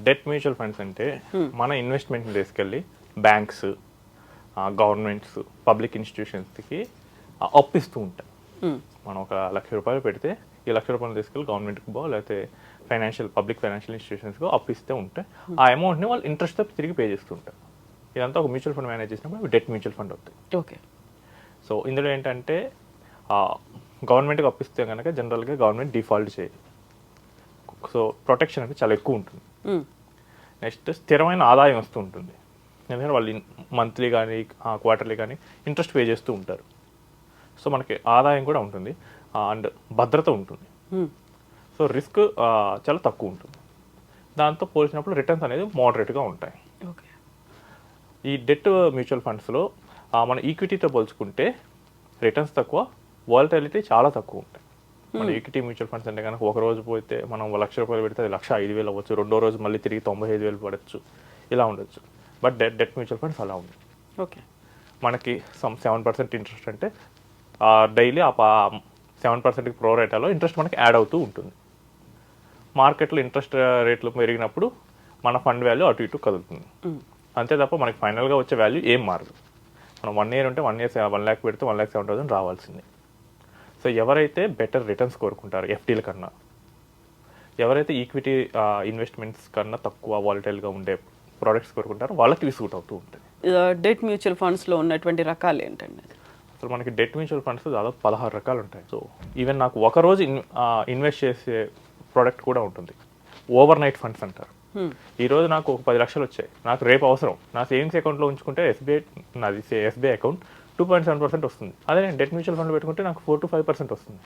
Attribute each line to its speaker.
Speaker 1: Debt mutual funds అంటే మన ఇన్వెస్ట్మెంట్ని తీసుకెళ్ళి బ్యాంక్స్, గవర్నమెంట్స్, పబ్లిక్ ఇన్స్టిట్యూషన్స్కి అప్పిస్తూ ఉంటాయి. మనం ఒక ₹1,00,000 పెడితే ఈ ₹1,00,000 తీసుకెళ్ళి గవర్నమెంట్కి లేకపోతే పబ్లిక్ ఫైనాన్షియల్ ఇన్స్టిట్యూషన్స్కి అప్పిస్తే ఉంటాయి. ఆ అమౌంట్ని వాళ్ళు ఇంట్రెస్ట్తో తిరిగి పే చేస్తూ ఉంటారు. ఇదంతా ఒక మ్యూచువల్ ఫండ్ మేనేజ్ చేసినప్పుడు డెట్ మ్యూచువల్ ఫండ్ అవుతాయి.
Speaker 2: ఓకే.
Speaker 1: సో ఇందులో ఏంటంటే గవర్నమెంట్కి అప్పిస్తే కనుక జనరల్గా గవర్నమెంట్ డిఫాల్ట్ చేయదు. సో ప్రొటెక్షన్ అంటే చాలా ఎక్కువ ఉంటుంది. నెక్స్ట్ స్థిరమైన ఆదాయం వస్తూ ఉంటుంది. ఎందుకంటే వాళ్ళు మంత్లీ కానీ క్వార్టర్లీ కానీ ఇంట్రెస్ట్ పే చేస్తూ ఉంటారు. సో మనకి ఆదాయం కూడా ఉంటుంది అండ్ భద్రత ఉంటుంది. సో రిస్క్ చాలా తక్కువ ఉంటుంది. దాంతో పోల్చినప్పుడు రిటర్న్స్ అనేది మోడరేట్గా ఉంటాయి. ఈ డెట్ మ్యూచువల్ ఫండ్స్లో మన ఈక్విటీతో పోల్చుకుంటే రిటర్న్స్ తక్కువ, వాలటిలిటీ చాలా తక్కువ ఉంటాయి. మన ఈక్విటీ మ్యూచువల్ ఫండ్స్ అంటే కనుక ఒక రోజు పోతే మనం ₹1,00,000 పెడితే అది 1,05,000 అవ్వచ్చు, రెండో రోజు మళ్ళీ తిరిగి 95,000 పడవచ్చు, ఇలా ఉండొచ్చు. బట్ డెట్ మ్యూచువల్ ఫండ్స్ అలా ఉంది.
Speaker 2: ఓకే.
Speaker 1: మనకి 7% ఇంట్రెస్ట్ అంటే డైలీ ఆ 7%కి ప్రో రేటాలో ఇంట్రెస్ట్ మనకి యాడ్ అవుతూ ఉంటుంది. మార్కెట్లో ఇంట్రెస్ట్ రేట్లు పెరిగినప్పుడు మన ఫండ్ వాల్యూ అటు ఇటు కదులుతుంది. అంతే తప్ప మనకి ఫైనల్గా వచ్చే వాల్యూ ఏం మారదు. మనం 1 ఇయర్ ఉంటే 1 ఇయర్ 1 lakh పెడితే 1,07,000 రావాల్సిందే. సో ఎవరైతే బెటర్ రిటర్న్స్ కోరుకుంటారు ఎఫ్డీల కన్నా, ఎవరైతే ఈక్విటీ ఇన్వెస్ట్మెంట్స్ కన్నా తక్కువ వాలటైల్గా ఉండే ప్రోడక్ట్స్ కోరుకుంటారో వాళ్ళకి ఇవి సూట్ అవుతూ ఉంటుంది.
Speaker 2: డెట్ మ్యూచువల్ ఫండ్స్లో ఉన్నటువంటి రకాలు ఏంటండి?
Speaker 1: అసలు మనకి డెట్ మ్యూచువల్ ఫండ్స్ దాదాపు 16 రకాలు ఉంటాయి. సో ఈవెన్ నాకు ఒకరోజు ఇన్వెస్ట్ చేసే ప్రోడక్ట్ కూడా ఉంటుంది. ఓవర్ నైట్ ఫండ్స్ అంటారు. ఈరోజు నాకు ఒక 10 లక్షలు వచ్చాయి, నాకు రేపు అవసరం, నా సేవింగ్స్ అకౌంట్లో ఉంచుకుంటే నాది ఎస్బీఐ అకౌంట్ 2.7% వస్తుంది. అదే నేను డెట్ మ్యూచువల్ ఫండ్ పెట్టుకుంటే నాకు 4 to 5% వస్తుంది.